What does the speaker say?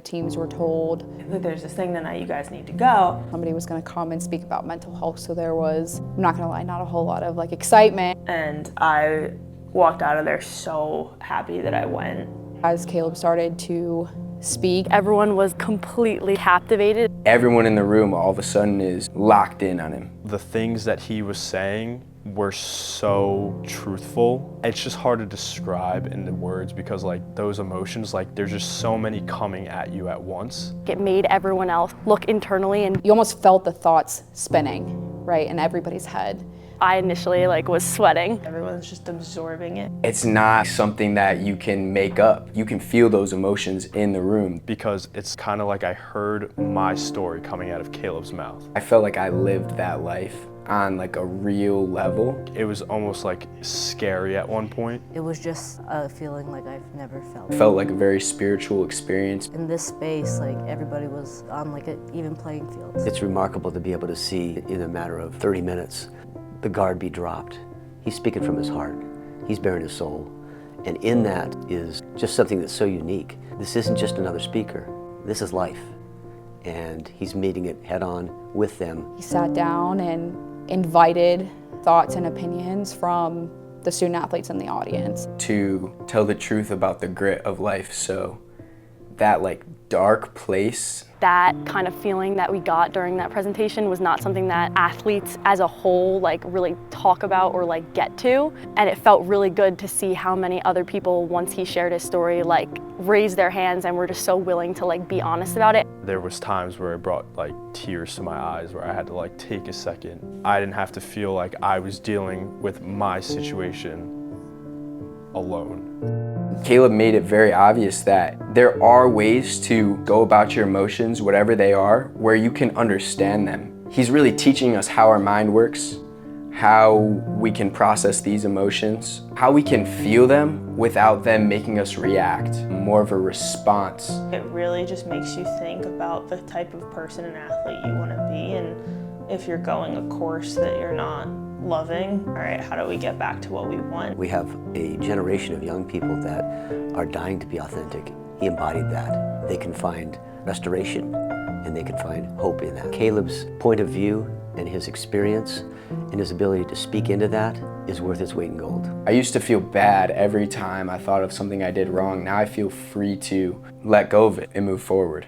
teams were told. There's this thing tonight, you guys need to go. Somebody was gonna come and speak about mental health, so there was, I'm not gonna lie, not a whole lot of excitement. And I walked out of there so happy that I went. As Kaleb started to speak, everyone was completely captivated. Everyone in the room all of a sudden is locked in on him. The things that he was saying were so truthful. It's just hard to describe in the words because those emotions, there's just so many coming at you at once. It made everyone else look internally, and you almost felt the thoughts spinning, right, in everybody's head. I initially was sweating. Everyone's just absorbing it. It's not something that you can make up. You can feel those emotions in the room. Because it's kind of like I heard my story coming out of Kaleb's mouth. I felt like I lived that life on a real level. It was almost scary at one point. It was just a feeling like I've never felt. It felt like a very spiritual experience. In this space, everybody was on an even playing field. It's remarkable to be able to see in a matter of 30 minutes the guard be dropped. He's speaking from his heart. He's bearing his soul. And in that is just something that's so unique. This isn't just another speaker. This is life. And he's meeting it head on with them. He sat down and invited thoughts and opinions from the student athletes in the audience. To tell the truth about the grit of life, so that dark place. That kind of feeling that we got during that presentation was not something that athletes as a whole really talk about or get to. And it felt really good to see how many other people, once he shared his story, raised their hands and were just so willing to be honest about it. There was times where it brought tears to my eyes, where I had to take a second. I didn't have to feel like I was dealing with my situation alone. Kaleb made it very obvious that there are ways to go about your emotions, whatever they are, where you can understand them. He's really teaching us how our mind works, how we can process these emotions, how we can feel them without them making us react, more of a response. It really just makes you think about the type of person and athlete you want to be, and if you're going a course that you're not loving, all right, how do we get back to what we want? We have a generation of young people that are dying to be authentic. He embodied that. They can find restoration and they can find hope in that. Kaleb's point of view and his experience and his ability to speak into that is worth its weight in gold. I used to feel bad every time I thought of something I did wrong. Now I feel free to let go of it and move forward.